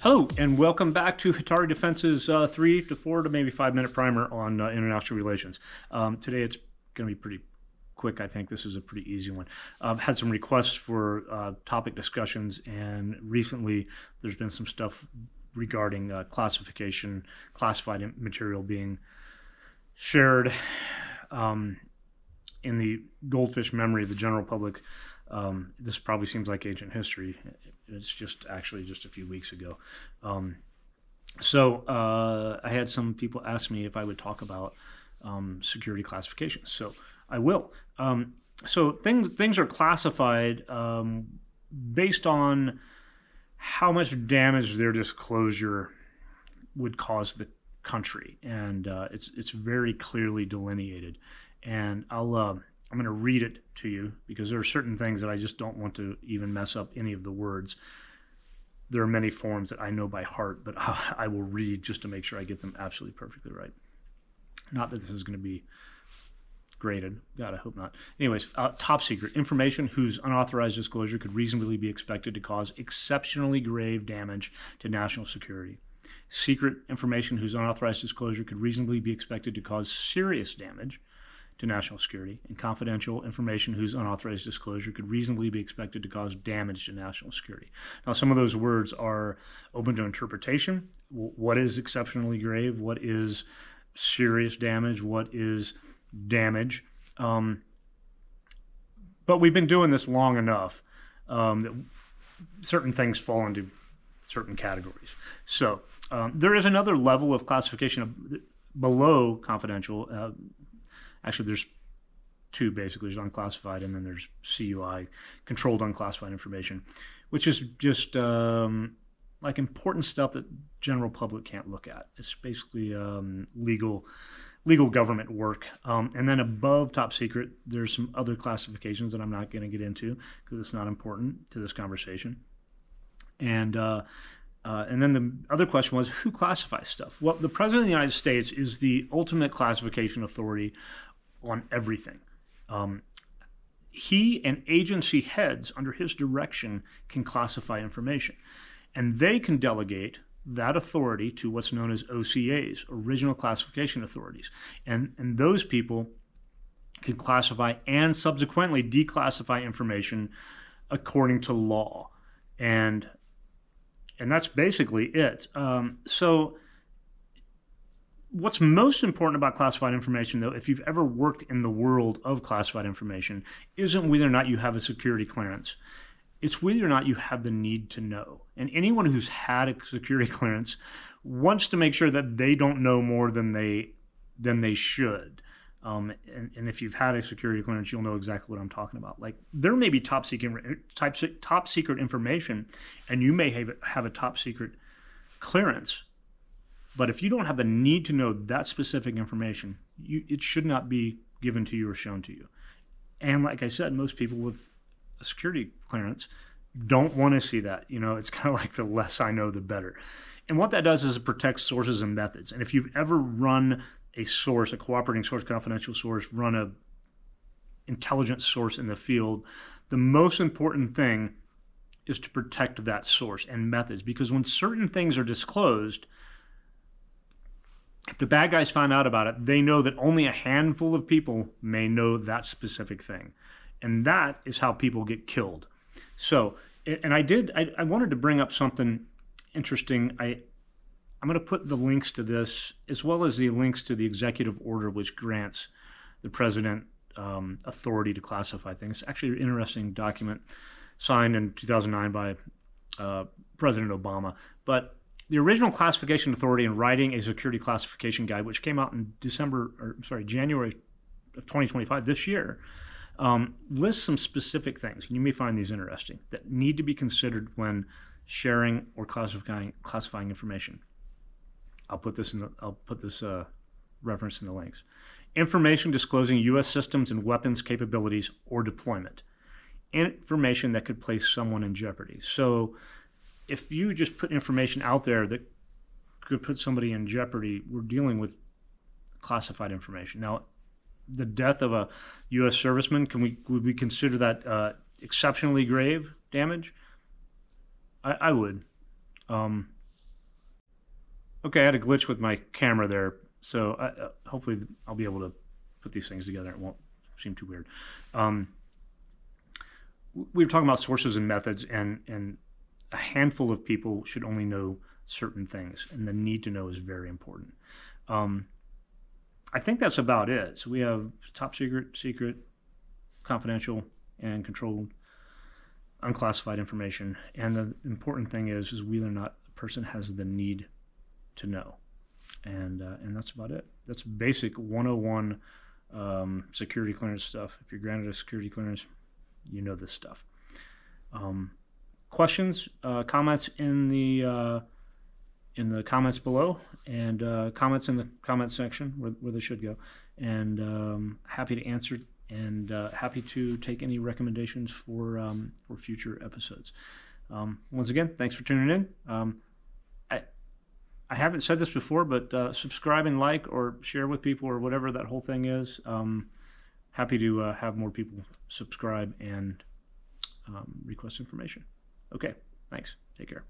Hello, and welcome back to Hatari Defense's 3 to 4 to maybe 5 minute primer on international relations. Today it's going to be pretty quick, I think. This is a pretty easy one. I've had some requests for topic discussions, and recently there's been some stuff regarding classified material being shared in the goldfish memory of the general public. This probably seems like ancient history. It's just actually just a few weeks ago. So I had some people ask me if I would talk about security classifications. So I will. So things are classified based on how much damage their disclosure would cause the country, and it's very clearly delineated. And I'm going to read it to you because there are certain things that I just don't want to even mess up any of the words. There are many forms that I know by heart, but I will read just to make sure I get them absolutely perfectly right. Not that this is going to be graded. God, I hope not. Anyways, top secret information whose unauthorized disclosure could reasonably be expected to cause exceptionally grave damage to national security. Secret information whose unauthorized disclosure could reasonably be expected to cause serious damage to national security, and confidential information whose unauthorized disclosure could reasonably be expected to cause damage to national security. Now, some of those words are open to interpretation. What is exceptionally grave? What is serious damage? What is damage? But we've been doing this long enough that certain things fall into certain categories. So there is another level of classification below confidential. Actually, there's two basically. There's unclassified, and then there's CUI, controlled unclassified information, which is just like important stuff that general public can't look at. It's basically legal government work. And then above top secret, there's some other classifications that I'm not going to get into because it's not important to this conversation. And then the other question was, who classifies stuff? Well, the President of the United States is the ultimate classification authority on everything. He and agency heads under his direction can classify information, and they can delegate that authority to what's known as OCAs, original classification authorities. And those people can classify and subsequently declassify information according to law. And that's basically it. So what's most important about classified information, though, if you've ever worked in the world of classified information, isn't whether or not you have a security clearance. It's whether or not you have the need to know. And anyone who's had a security clearance wants to make sure that they don't know more than they should. And if you've had a security clearance, you'll know exactly what I'm talking about. Like, there may be top secret information, and you may have a top secret clearance. But if you don't have the need to know that specific information, it should not be given to you or shown to you. And like I said, most people with a security clearance don't want to see that. You know, it's kind of like the less I know, the better. And what that does is it protects sources and methods. And if you've ever run a source, a cooperating source, confidential source, run a intelligence source in the field, the most important thing is to protect that source and methods. Because when certain things are disclosed, if the bad guys find out about it, they know that only a handful of people may know that specific thing. And that is how people get killed. So, and I wanted to bring up something interesting. I'm going to put the links to this as well as the links to the executive order which grants the president authority to classify things. It's actually an interesting document signed in 2009 by President Obama. But the original classification authority in writing a security classification guide, which came out in January of 2025, this year, lists some specific things, and you may find these interesting, that need to be considered when sharing or classifying information. I'll put this reference in the links. Information disclosing U.S. systems and weapons capabilities or deployment. Information that could place someone in jeopardy. So if you just put information out there that could put somebody in jeopardy, we're dealing with classified information. Now, the death of a U.S. serviceman, would we consider that exceptionally grave damage? I would. Okay, I had a glitch with my camera there, so hopefully I'll be able to put these things together. It won't seem too weird. We were talking about sources and methods, and a handful of people should only know certain things, and the need to know is very important. I think that's about it. So we have top secret, secret, confidential, and controlled, unclassified information. And the important thing is whether or not the person has the need to know. And that's about it. That's basic 101 security clearance stuff. If you're granted a security clearance, you know this stuff. Questions, comments in the comments below, and comments in the comments section where they should go. And happy to answer, and happy to take any recommendations for future episodes. Once again, thanks for tuning in. I haven't said this before, but subscribe and like or share with people or whatever that whole thing is. Happy to have more people subscribe and request information. Okay, thanks. Take care.